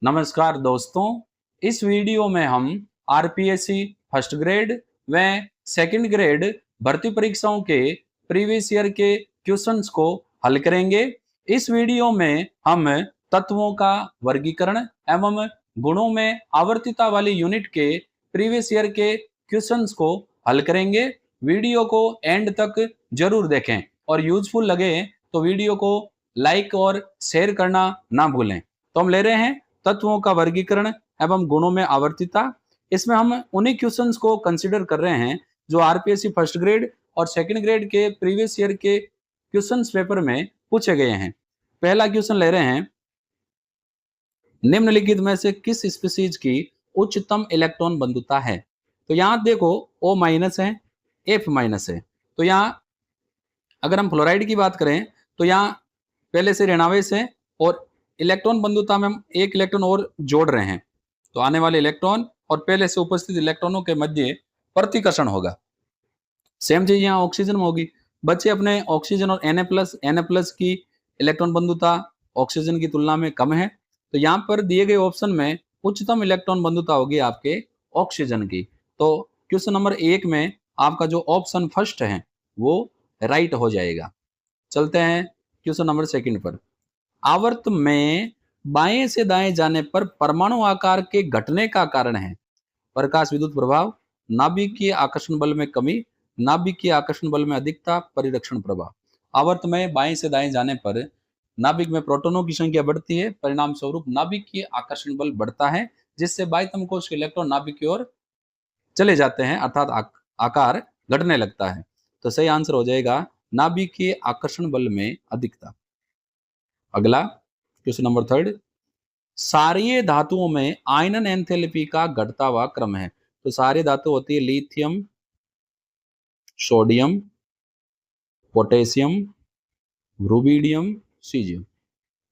नमस्कार दोस्तों, इस वीडियो में हम आरपीएससी फर्स्ट ग्रेड व सेकंड ग्रेड भर्ती परीक्षाओं के प्रीवियस ईयर के क्वेश्चंस को हल करेंगे। इस वीडियो में हम तत्वों का वर्गीकरण एवं गुणों में आवर्तिता वाली यूनिट के प्रीवियस ईयर के क्वेश्चंस को हल करेंगे। वीडियो को एंड तक जरूर देखें और यूजफुल लगे तो वीडियो को लाइक और शेयर करना ना भूलें। तो हम ले रहे हैं तत्वों का वर्गीकरण एवं गुणों में आवर्तिता। इसमें हम उन्हीं क्वेश्चंस को कंसीडर कर रहे हैं जो आरपीएससी फर्स्ट ग्रेड और सेकंड ग्रेड के प्रीवियस ईयर के क्वेश्चंस पेपर में पूछे गए हैं। पहला क्वेश्चन ले रहे हैं, निम्नलिखित में से किस स्पीसीज की उच्चतम इलेक्ट्रॉन बंधुता है। तो यहाँ देखो O माइनस है, F माइनस है। तो यहाँ अगर हम फ्लोराइड की बात करें तो यहाँ पहले से ऋणावेश है और इलेक्ट्रॉन बंधुता में हम एक इलेक्ट्रॉन और जोड़ रहे हैं, तो आने वाले इलेक्ट्रॉन और पहले से उपस्थित इलेक्ट्रॉनों के मध्य प्रतिकर्षण होगा। सेम चीज यहाँ ऑक्सीजन में होगी। बच्चे अपने ऑक्सीजन और Na+ की इलेक्ट्रॉन बंधुता ऑक्सीजन की तुलना में कम है, तो यहाँ पर दिए गए ऑप्शन में उच्चतम इलेक्ट्रॉन बंधुता होगी आपके ऑक्सीजन की। तो क्वेश्चन नंबर 1 में आपका जो ऑप्शन फर्स्ट है वो राइट हो जाएगा। चलते हैं क्वेश्चन नंबर 2 पर। आवर्त में बाएं से दाएं जाने पर परमाणु आकार के घटने का कारण है प्रकाश विद्युत प्रभाव, नाभिकीय आकर्षण बल में कमी, नाभिकीय आकर्षण बल में अधिकता, परिरक्षण प्रभाव। आवर्त में बाएं से दाएं जाने पर नाभिक में प्रोटॉनों की संख्या बढ़ती है, परिणाम स्वरूप नाभिकीय आकर्षण बल बढ़ता है, जिससे बाह्यतम कोश के इलेक्ट्रॉन नाभिक की ओर चले जाते हैं, अर्थात आकार घटने लगता है। तो सही आंसर हो जाएगा नाभिकीय आकर्षण बल में अधिकता। अगला क्वेश्चन नंबर 3, सारीय धातुओं में आयनन एंथैल्पी का घटता हुआ क्रम है। तो सारी धातु होती है lithium, sodium, potassium, rubidium, caesium.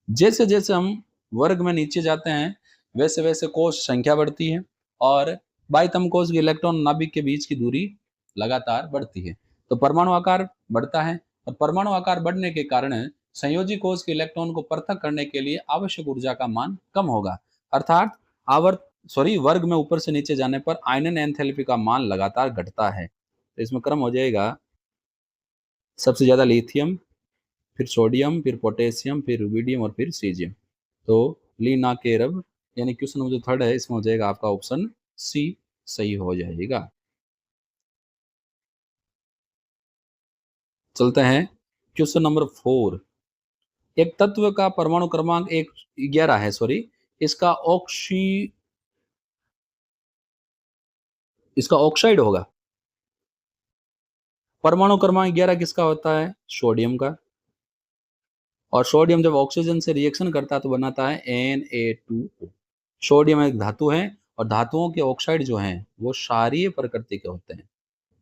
जैसे जैसे हम वर्ग में नीचे जाते हैं वैसे वैसे कोश संख्या बढ़ती है और बाह्यतम कोश के इलेक्ट्रॉन नाभिक के बीच की दूरी लगातार बढ़ती है। तो परमाणु आकार बढ़ता है और परमाणु आकार बढ़ने के कारण संयोजी कोश के इलेक्ट्रॉन को पृथक करने के लिए आवश्यक ऊर्जा का मान कम होगा, अर्थात वर्ग में ऊपर से नीचे जाने पर आयनन एंथैल्पी का मान लगातार घटता है। तो इसमें क्रम हो जाएगा सबसे ज्यादा लिथियम, फिर सोडियम, फिर पोटेशियम, फिर रुबिडियम और फिर सीजियम। तो लीना केरब यानी क्वेश्चन नंबर जो 3 है इसमें हो जाएगा आपका ऑप्शन सी सही हो जाएगा। चलते हैं क्वेश्चन नंबर 4। एक तत्व का परमाणु क्रमांक 11 है, इसका ऑक्साइड होगा। परमाणु क्रमांक 11 किसका होता है? सोडियम का। और सोडियम जब ऑक्सीजन से रिएक्शन करता है तो बनाता है Na2O। सोडियम एक धातु है और धातुओं के ऑक्साइड जो हैं वो क्षारीय प्रकृति के होते हैं,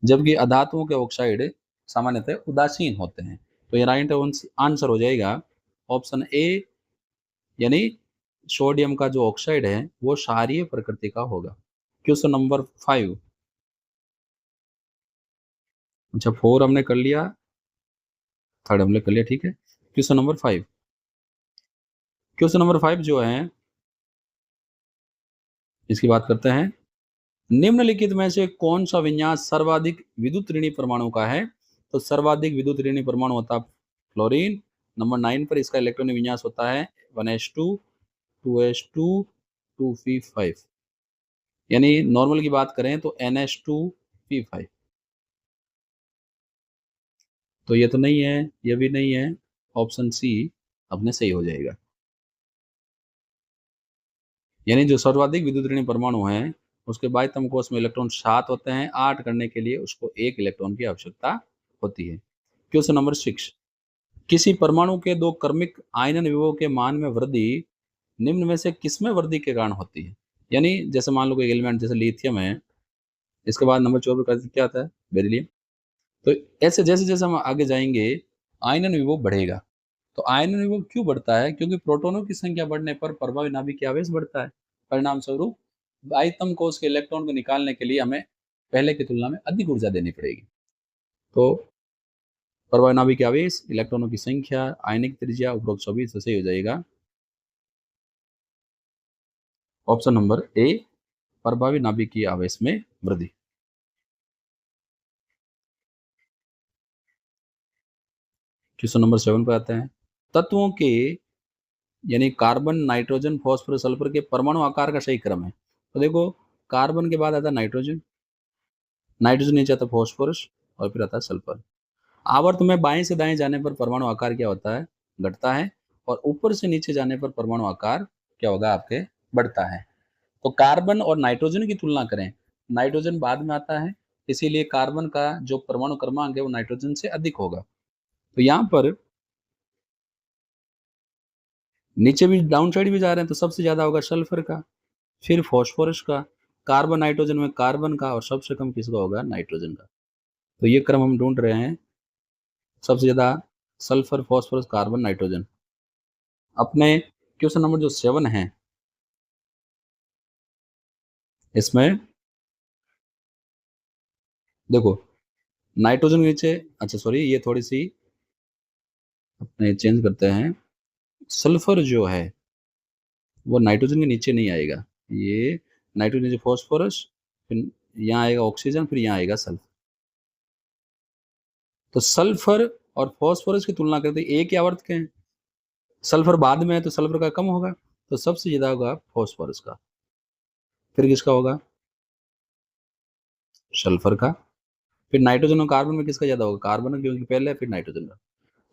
जबकि अधातुओं के ऑक्साइड सामान्यतः उदासीन होते हैं। तो ये राइट आंसर हो जाएगा ऑप्शन ए, यानी सोडियम का जो ऑक्साइड है वो क्षारीय प्रकृति का होगा। Question number 5। अच्छा 4 हमने कर लिया, 3 हमने कर लिया, ठीक है। Question number 5। क्वेश्चन नंबर 5 जो है इसकी बात करते हैं। निम्नलिखित में से कौन सा विन्यास सर्वाधिक विद्युत ऋणी परमाणु का है? तो सर्वाधिक विद्युत ऋणी परमाणु होता है फ्लोरीन। नंबर 9 पर इसका इलेक्ट्रॉनिक विन्यास होता है 1s2 2s2 2p5, यानी नॉर्मल की बात करें तो ns2p5। तो ये तो नहीं है, ये भी नहीं है, ऑप्शन सी अपने सही हो जाएगा। यानी जो सर्वाधिक विद्युत ऋणी परमाणु है उसके बाह्यतम कोश में इलेक्ट्रॉन 7 होते हैं, 8 करने के लिए उसको 1 इलेक्ट्रॉन की आवश्यकता होती है। Question number 6। किसी परमाणु के 2 क्रमिक आयनन विभव के मान में वृद्धि निम्न में से किसमें वृद्धि के कारण होती है? यानी जैसे मान लो कोई एलिमेंट जैसे लिथियम है, इसके बाद नंबर 4 पर क्या आता है? बेरिलियम। तो ऐसे जैसे जैसे हम आगे जाएंगे आयनन विभव बढ़ेगा। तो आयनन विभव क्यों बढ़ता है? क्योंकि प्रोटॉनों की संख्या बढ़ने पर प्रभावी नाभिकीय आवेश बढ़ता है, परिणाम स्वरूप बाह्यतम कोश के इलेक्ट्रॉन को निकालने के लिए हमें पहले की तुलना में अधिक ऊर्जा देनी पड़ेगी। तो प्रभावी नाभिकीय आवेश, इलेक्ट्रॉनों की संख्या, आयनिक त्रिज्या, उपरोक्त सभी से सही हो जाएगा ऑप्शन नंबर ए, प्रभावी नाभिकीय आवेश में वृद्धि। क्वेश्चन नंबर 7 पे आते हैं। तत्वों के यानी कार्बन, नाइट्रोजन, फॉस्फोरस, सल्फर के परमाणु आकार का सही क्रम है। तो देखो, कार्बन के बाद आता है नाइट्रोजन, नाइट्रोजन नीचे आता है फॉस्फोरस, और फिर आता है सल्फर। आवर्त में बाएं से दाएं जाने पर परमाणु आकार क्या होता है? घटता है। और ऊपर से नीचे जाने पर परमाणु आकार क्या होगा आपके? बढ़ता है। तो कार्बन और नाइट्रोजन की तुलना करें, नाइट्रोजन बाद में आता है, इसीलिए कार्बन का जो परमाणु क्रमांक है वो नाइट्रोजन से अधिक होगा। तो यहाँ पर नीचे भी डाउन साइड भी जा रहे हैं, तो सबसे ज्यादा होगा सल्फर का, फिर फॉस्फोरस का, कार्बन नाइट्रोजन में कार्बन का, और सबसे कम किसका होगा? नाइट्रोजन का। तो ये क्रम हम ढूंढ रहे हैं, सबसे ज्यादा सल्फर, फॉस्फोरस, कार्बन, नाइट्रोजन। अपने क्वेश्चन नंबर जो 7 है, इसमें देखो, नाइट्रोजन के नीचे, अच्छा सॉरी, ये थोड़ी सी अपने चेंज करते हैं। सल्फर जो है वो नाइट्रोजन के नीचे नहीं आएगा, ये नाइट्रोजन नीचे फॉस्फोरस, फिर यहाँ आएगा ऑक्सीजन, फिर यहाँ आएगा सल्फर। तो सल्फर और फॉस्फोरस की तुलना करते एक ही आवर्त के हैं, सल्फर बाद में है तो सल्फर का कम होगा, तो सबसे ज्यादा होगा फॉस्फोरस का, फिर किसका होगा? सल्फर का, फिर नाइट्रोजन और कार्बन में किसका ज्यादा होगा? कार्बन का, क्योंकि पहले है, फिर नाइट्रोजन का।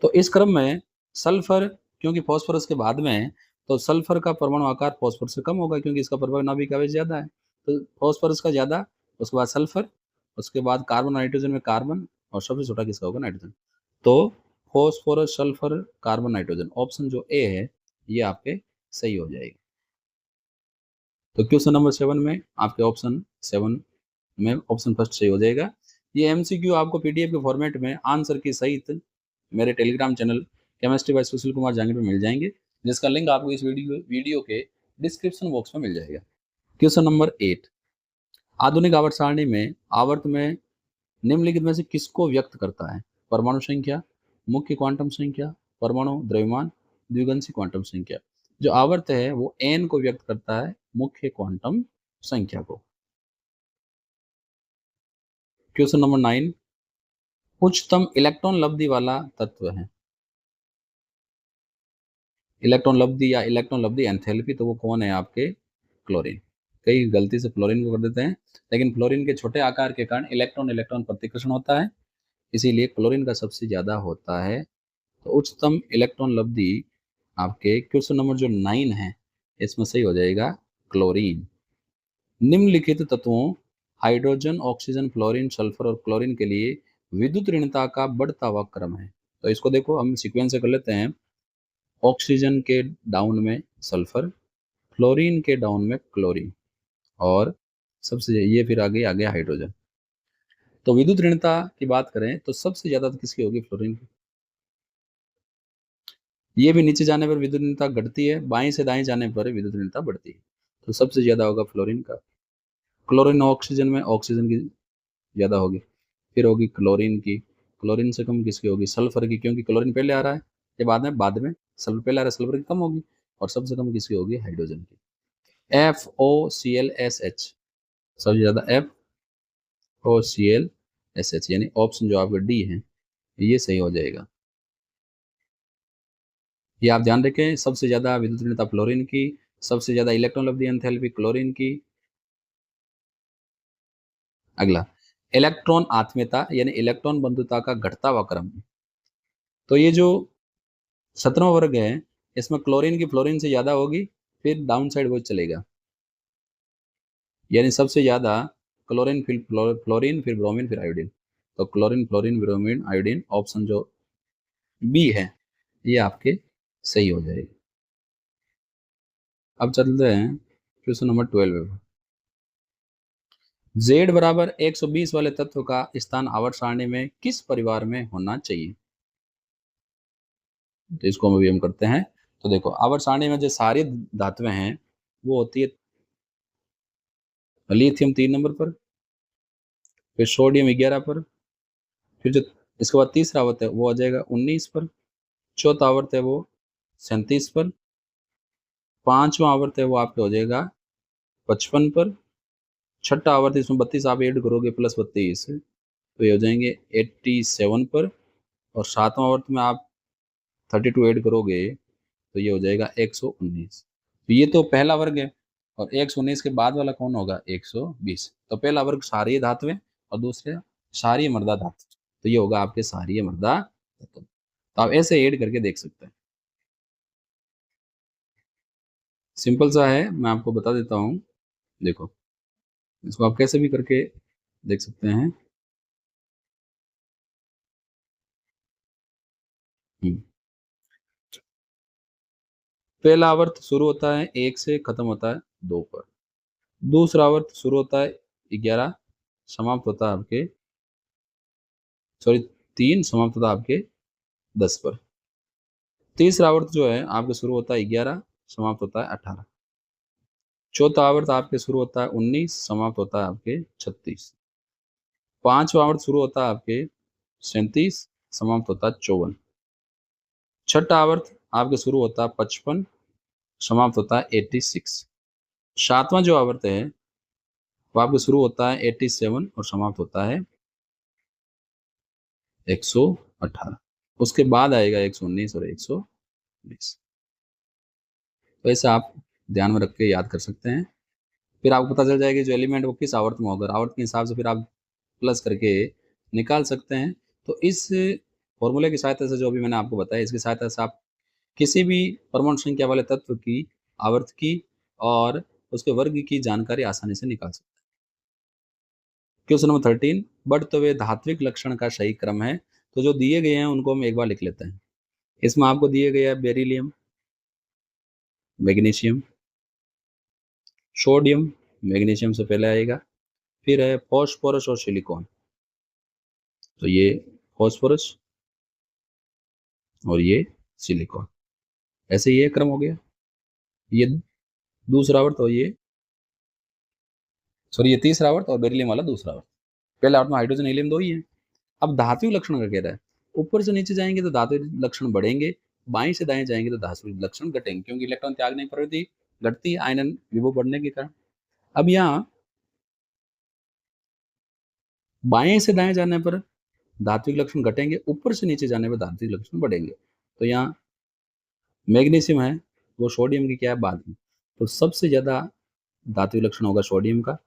तो इस क्रम में सल्फर क्योंकि फास्फोरस के बाद में है, तो सल्फर का परमाणु आकार फास्फोरस से कम होगा, क्योंकि इसका परमाणु नाभिक आवेश ज्यादा है। तो फास्फोरस का ज्यादा, उसके बाद सल्फर, उसके बाद कार्बन, नाइट्रोजन में कार्बन, और सबसे छोटा किसका होगा? नाइट्रोजन। तो phosphorus, sulphur, carbon, nitrogen, option जो ए है ये आपके सही हो जाएगी। तो क्वेश्चन नंबर 7 में आपके ऑप्शन 7 में ऑप्शन फर्स्ट सही हो जाएगा। ये एमसीक्यू आपको पीडीएफ के फॉर्मेट में आंसर की सहित मेरे Telegram channel chemistry bye Sushil Kumar Jahangir पे मिल जाएंगे, जिसका लिंक आपको इस वीडियो के डिस्क्रिप्शन बॉक्स में मिल जाएगा। क्वेश्चन नंबर 8, आधुनिक आवर्त सारणी में आवर्त में निम्नलिखित में से किसको व्यक्त करता है? परमाणु संख्या, मुख्य क्वांटम संख्या, परमाणु द्रव्यमान, द्विगंशी क्वांटम संख्या। जो आवर्त है वो एन को व्यक्त करता है, मुख्य क्वांटम संख्या को। क्वेश्चन नंबर 9, उच्चतम इलेक्ट्रॉन लब्धि वाला तत्व है। इलेक्ट्रॉन लब्धि या इलेक्ट्रॉन लब्धि एंथैल्पी, तो वो कौन है आपके? क्लोरीन। कई गलती से फ्लोरीन को कर देते हैं, लेकिन फ्लोरीन के छोटे आकार के कारण इलेक्ट्रॉन इलेक्ट्रॉन प्रतिकर्षण होता है, इसीलिए क्लोरीन का सबसे ज्यादा होता है। तो उच्चतम इलेक्ट्रॉन लब्धि आपके क्वेश्चन नंबर जो 9 है, इसमें सही हो जाएगा क्लोरीन। निम्नलिखित तत्वों हाइड्रोजन, ऑक्सीजन, फ्लोरीन, सल्फर और क्लोरीन के लिए विद्युत ऋणता का बढ़ता हुआ क्रम है। तो इसको देखो, हम सीक्वेंस से कर लेते हैं। ऑक्सीजन के डाउन में सल्फर, फ्लोरीन के डाउन में क्लोरीन, और सबसे ये फिर आगे हाइड्रोजन। तो विद्युत ऋणता की बात करें तो सबसे ज्यादा तो किसकी होगी? फ्लोरीन की। ये भी नीचे जाने पर विद्युत ऋणता घटती है, बाएं से दाएं जाने पर विद्युत ऋणता बढ़ती है, तो सबसे ज्यादा होगा फ्लोरीन का। क्लोरीन ऑक्सीजन में ऑक्सीजन की ज्यादा होगी, फिर होगी क्लोरीन की। क्लोरीन से कम किसकी होगी? सल्फर की, क्योंकि क्लोरीन पहले आ रहा है, ये बाद में सल्फर पहले आ रहा है, सल्फर की कम होगी। और सबसे कम किसकी होगी? हाइड्रोजन की। FOClSH, सबसे ज्यादा FOClSH, यानी ऑप्शन जो आपका डी है ये सही हो जाएगा। ये आप ध्यान रखें, सबसे ज्यादा विद्युत ऋणता फ्लोरीन की, सबसे ज्यादा इलेक्ट्रॉन लब्धि एंथैल्पी क्लोरीन की। अगला, इलेक्ट्रॉन आत्मीयता यानी इलेक्ट्रॉन बंधुता का घटता हुआ क्रम। तो ये जो 17वां वर्ग है, इसमें क्लोरीन की फ्लोरीन से ज्यादा होगी, फिर डाउन साइड वो चलेगा, यानी सबसे ज्यादा क्लोरीन, फिर फ्लोरीन, फिर ब्रोमीन, फिर आयोडीन। तो chlorine, fluorine, bromine, iodine, option जो बी है ये आपके सही हो जाएगी। अब चलते हैं क्वेश्चन नंबर 12। Z बराबर 120 वाले तत्व का स्थान आवर्त सारणी में किस परिवार में होना चाहिए? तो इसको हम अभी हम करते हैं। तो देखो, आवर्त सारणी में जो सारी धातुएं हैं वो होती है लिथियम 3 नंबर पर, फिर सोडियम 11 पर, फिर जो इसके बाद तीसरा आवर्त है वो आ जाएगा 19 पर, चौथा आवर्त है वो 37 पर, पांचवा आवर्त है वो आपका हो जाएगा 55 पर, छठा आवर्त इसमें 32 आप ऐड करोगे प्लस 32 तो ये हो जाएंगे 87 पर, और सातवां आवर्त में आप 32 ऐड करोगे तो ये हो जाएगा 119। तो ये तो पहला वर्ग है, और 119 के बाद वाला कौन होगा? 120। तो पहला वर्ग क्षारीय धातुएं और दूसरे क्षारीय मृदा धातु, तो ये होगा आपके क्षारीय मृदा धातु। तो आप ऐसे ऐड करके देख सकते हैं, सिंपल सा है, मैं आपको बता देता हूँ। देखो इसको आप कैसे भी करके देख सकते हैं। हम्म। पहला आवर्त शुरू होता है 1 से, खत्म होता है 2 पर। दूसरा आवर्त शुरू होता है 11, समाप्त होता है आपके, सॉरी 3, समाप्त होता है आपके 10 पर। तीसरा आवर्त जो है आपके शुरू होता है 11, समाप्त होता है 18। चौथा आवर्त आपके शुरू होता है 19, समाप्त होता है आपके 36। पांचवा आवर्त शुरू होता है आपके 37, समाप्त होता है 54। छठा आवर्त आपके शुरू होता है 55, समाप्त होता है 86। सातवां जो आवर्त है वो आपके शुरू होता है 87 और समाप्त होता है 118। उसके बाद आएगा 119 और 120। तो ऐसा आप ध्यान में रख के याद कर सकते हैं। फिर आपको पता चल जाएगा जो एलिमेंट वो किस आवर्त में होगा, आवर्त के हिसाब से फिर आप प्लस करके निकाल सकते हैं। तो इस फॉर्मूले की सहायता से, जो भी मैंने आपको बताया, इसकी सहायता से आप किसी भी परमाणु संख्या वाले तत्व की आवर्त की और उसके वर्ग की जानकारी आसानी से निकाल सकते हैं। क्वेश्चन नंबर 13, बढ़ते हुए धात्विक लक्षण का सही क्रम है। तो जो दिए गए हैं उनको हम एक बार लिख लेते हैं। इसमें आपको दिए गए हैं बेरिलियम, मैग्नीशियम, सोडियम, मैग्नीशियम से पहले आएगा, फिर है फॉस्फोरस और सिलिकॉन। तो ये फॉस्फोरस और ये सिलिकॉन, ऐसे ये क्रम हो गया। ये दूसरा आवर्त और ये, सॉरी ये तीसरा आवर्त और बेरिलियम वाला दूसरा आवर्त। पहले आवर्त में हाइड्रोजन हीलियम दो ही है। अब धात्विक लक्षण का कह रहा है, ऊपर से नीचे जाएंगे तो धात्विक लक्षण बढ़ेंगे, बाएं से दाएं जाएंगे तो धात्विक लक्षण घटेंगे, क्योंकि इलेक्ट्रॉन त्यागने की प्रवृत्ति घटती है आयनन विभव बढ़ने के कारण। अब यहाँ बाएं से दाएं जाने पर धात्विक लक्षण घटेंगे, ऊपर से नीचे जाने पर धात्विक लक्षण बढ़ेंगे। तो यहाँ मैग्नीशियम है वो सोडियम की क्या है बाद में, तो सबसे ज्यादा धात्विक लक्षण होगा सोडियम का।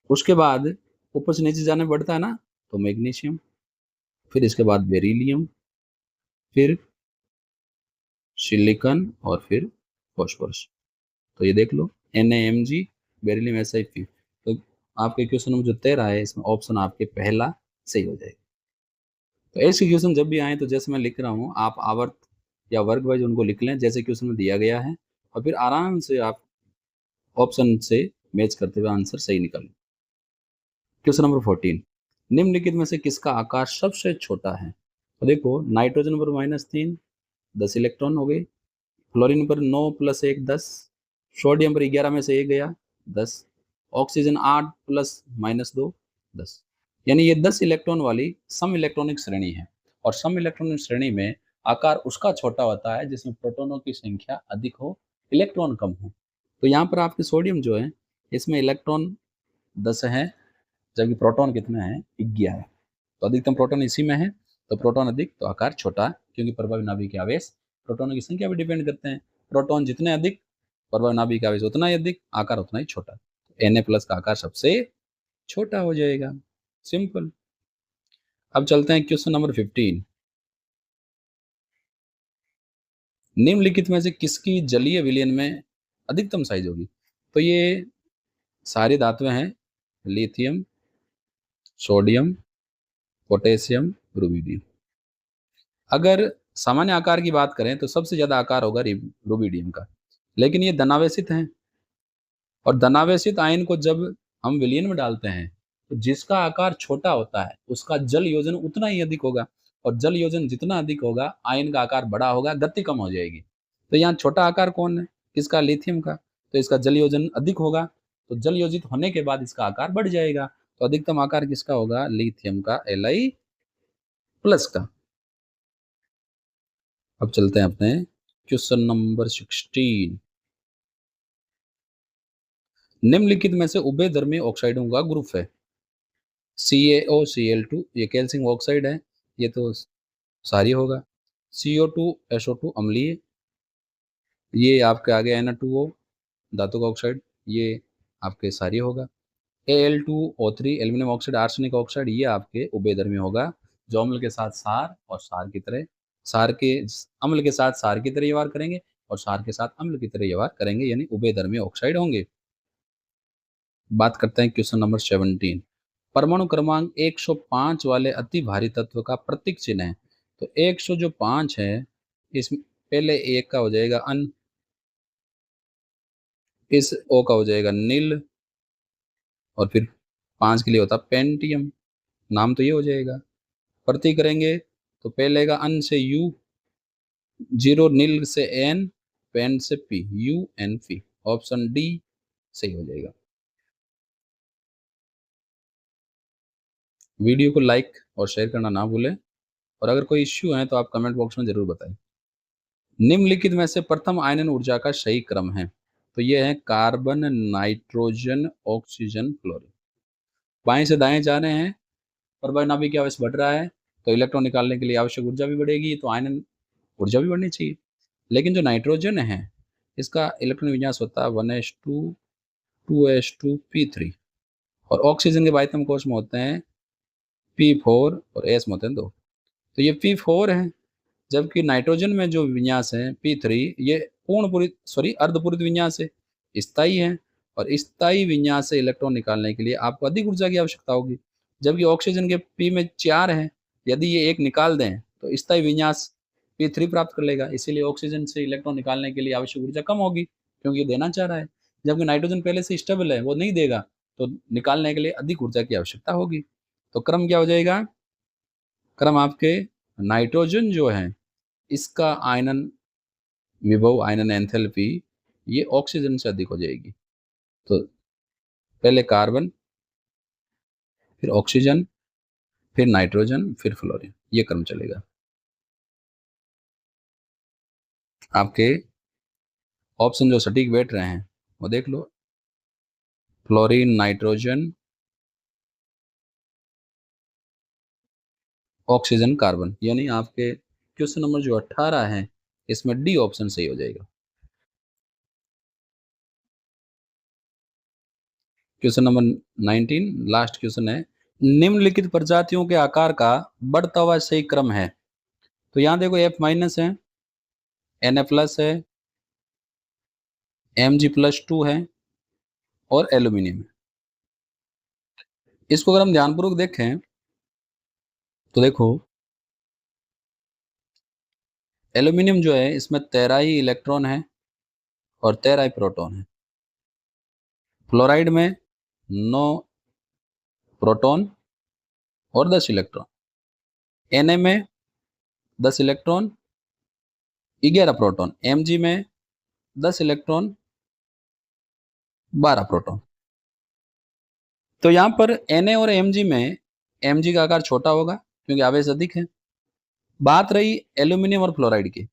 उसके बाद ऊपर से नीचे जाने बढ़ता है ना, तो मैग्नीशियम, फिर इसके बाद बेरिलियम, फिर सिलिकॉन और फिर फॉस्फोरस। तो ये देख लो NaMg, बेरिलियम Si, तो आपके क्वेश्चन नंबर जो 13 है इसमें ऑप्शन आपके पहला सही हो जाएगा। तो ऐसे क्वेश्चन जब भी आए तो जैसे मैं लिख रहा हूँ आप आवर्त या वर्ग वाइज उनको लिख लें जैसे क्वेश्चन में दिया गया है, और फिर आराम से आप ऑप्शन से मैच करते हुए आंसर सही निकालें। क्वेश्चन नंबर 14, निम्नलिखित में से किसका आकार सबसे छोटा है? तो देखो नाइट्रोजन पर -3, 10 इलेक्ट्रॉन हो गए। फ्लोरीन पर 9 + 1 10, सोडियम पर 11 में से 1 गया 10, ऑक्सीजन 8 + -2 10। यानी ये 10 इलेक्ट्रॉन वाली सम इलेक्ट्रॉनिक श्रेणी है, और सम इलेक्ट्रॉनिक श्रेणी में आकार उसका छोटा होता है जिसमें प्रोटॉनों की संख्या अधिक हो, इलेक्ट्रॉन कम हो। तो यहाँ पर आपके सोडियम जो है इसमें इलेक्ट्रॉन 10 है, जबकि प्रोटॉन कितने हैं? 11। तो अधिकतम प्रोटॉन इसी में है, तो प्रोटॉन अधिक तो आकार छोटा, क्योंकि प्रभावी नाभिक आवेश प्रोटॉनों की संख्या पर डिपेंड करते हैं। प्रोटॉन जितने अधिक, प्रभावी नाभिक आवेश उतना ही अधिक, आकार उतना ही छोटा। Na+ का आकार सबसे छोटा हो जाएगा, सिंपल। अब चलते हैं क्वेश्चन नंबर 15, निम्नलिखित में से किसकी जलीय विलयन में अधिकतम साइज होगी? तो ये सारी धातुएं हैं, लिथियम, सोडियम, पोटेशियम, रुबिडियम। अगर सामान्य आकार की बात करें तो सबसे ज्यादा आकार होगा रुबिडियम का, लेकिन ये धनावेशित हैं, और धनावेशित आयन को जब हम विलयन में डालते हैं तो जिसका आकार छोटा होता है उसका जल योजन उतना ही अधिक होगा, और जल योजन जितना अधिक होगा आयन का आकार बड़ा होगा, गति कम हो जाएगी। तो यहाँ छोटा आकार कौन है? किसका? लिथियम का। तो इसका जल योजन अधिक होगा, तो जल योजित होने के बाद इसका आकार बढ़ जाएगा। तो अधिकतम आकार किसका होगा? लिथियम का, Li+ का। अब चलते हैं अपने क्वेश्चन नंबर 16, निम्नलिखित में से उभयधर्मी ऑक्साइडों का ग्रुप है। CaOCl2 ये कैल्शियम ऑक्साइड है, ये तो सारी होगा। CO2SO2 अम्लीय, ये आपके आगे Na2O धातु का ऑक्साइड, ये आपके सारी होगा। Al2O3 aluminium oxide arsenic oxide, ये आपके उभयधर्मी होगा, जो अम्ल के साथ सार और सार की तरह सार के अम्ल के साथ सार की तरह व्यवहार करेंगे और सार के साथ अम्ल की तरह व्यवहार करेंगे, यानी उभयधर्मी ऑक्साइड होंगे। बात करते हैं क्वेश्चन नंबर 17। परमाणु क्रमांक 105 वाले अति भारी तत्व का प्रतीक चिन्ह है। तो 105 है, इसमें पहले एक का हो जाएगा अन, इस ओ का हो जाएगा नील, और फिर 5 के लिए होता पेंटियम, नाम तो ये हो जाएगा। प्रतीक करेंगे तो पहले का अन से यू, 0 नील से एन, पेन से पी, UNP, ऑप्शन डी सही हो जाएगा। वीडियो को लाइक और शेयर करना ना भूलें, और अगर कोई इश्यू है तो आप कमेंट बॉक्स में जरूर बताएं। निम्नलिखित में से प्रथम आयनन ऊर्जा का सही क्रम है। तो ये है कार्बन, नाइट्रोजन, ऑक्सीजन, फ्लोरीन। बाएं से दाएं जा रहे हैं, परमाणु आवेश बढ़ रहा है, तो इलेक्ट्रॉन निकालने के लिए आवश्यक ऊर्जा भी बढ़ेगी, तो आयनन ऊर्जा भी बढ़नी चाहिए। लेकिन जो नाइट्रोजन है, इसका इलेक्ट्रॉन विन्यास होता है 1s2 2s2 p3, और ऑक्सीजन के बाध्यम कोश में होते हैं P4 और S में होते हैं 2। तो ये P4 है, जबकि नाइट्रोजन में जो विन्यास है P3, ये अर्धपूरित विन्यास है, स्थायी है, और स्थायी विन्यास से इलेक्ट्रॉन निकालने के लिए आपको अधिक ऊर्जा की आवश्यकता होगी। जबकि ऑक्सीजन के P में 4 है, यदि ये एक निकाल दें तो स्थायी विन्यास P3 प्राप्त कर लेगा, इसीलिए ऑक्सीजन से इलेक्ट्रॉन निकालने के लिए आवश्यक ऊर्जा कम होगी, क्योंकि ये देना चाह रहा है। जबकि नाइट्रोजन पहले से स्टेबल है, वो नहीं देगा, तो निकालने के लिए अधिक ऊर्जा की आवश्यकता होगी। तो क्रम क्या हो जाएगा? क्रम आपके नाइट्रोजन जो है, इसका आयनन विभव, आयनन एंथैल्पी, ये ऑक्सीजन से अधिक हो जाएगी। तो पहले कार्बन, फिर ऑक्सीजन, फिर नाइट्रोजन, फिर फ्लोरीन, ये क्रम चलेगा। आपके ऑप्शन जो सटीक बैठ रहे हैं वो देख लो, फ्लोरीन, नाइट्रोजन, ऑक्सीजन, कार्बन, यानी आपके क्वेश्चन नंबर जो 18 है, इसमें डी ऑप्शन सही हो जाएगा। क्वेश्चन नंबर 19 लास्ट क्वेश्चन है, निम्नलिखित प्रजातियों के आकार का बढ़ता हुआ सही क्रम है। तो यहां देखो F- है, Na+ है, Mg+2 है, और एल्यूमिनियम है। इसको अगर हम ध्यानपूर्वक देखें तो देखो, एल्यूमिनियम जो है, इसमें 13 ही इलेक्ट्रॉन है और 13 ही प्रोटॉन है। फ्लोराइड में 9 प्रोटॉन और 10 इलेक्ट्रॉन। Na में 10 इलेक्ट्रॉन, 11 प्रोटॉन। Mg में 10 इलेक्ट्रॉन, 12 प्रोटॉन। तो यहाँ पर Na और Mg में Mg का आकार छोटा होगा क्योंकि आवेश अधिक है। बात रही एल्यूमिनियम और फ्लोराइड की,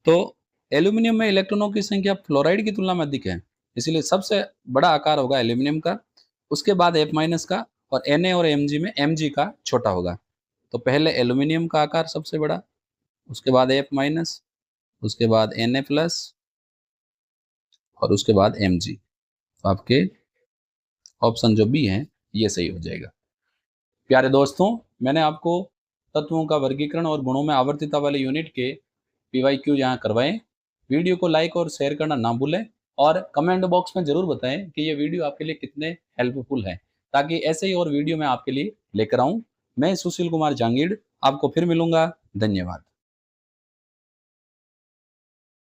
तो एल्यूमिनियम में इलेक्ट्रॉनों की संख्या फ्लोराइड की तुलना में अधिक है, इसीलिए सबसे बड़ा आकार होगा एल्यूमिनियम का, उसके बाद F- का, और Na और Mg में Mg का छोटा होगा। तो पहले एल्यूमिनियम का आकार सबसे बड़ा, उसके बाद F-, उसके बाद Na+, और उसके बाद Mg। तो आपके ऑप्शन जो बी है ये सही हो जाएगा। प्यारे दोस्तों, मैंने आपको तत्वों का वर्गीकरण और गुणों में आवर्तिता वाले यूनिट के PYQ यहाँ करवाएं। वीडियो को लाइक और शेयर करना ना भूलें, और कमेंट बॉक्स में ज़रूर बताएं कि ये वीडियो आपके लिए कितने हेल्पफुल है, ताकि ऐसे ही और वीडियो मैं आपके लिए लेकर आऊँ। मैं सुशील कुमार जांगीड़ आपको फिर मिलूंगा। धन्यवाद।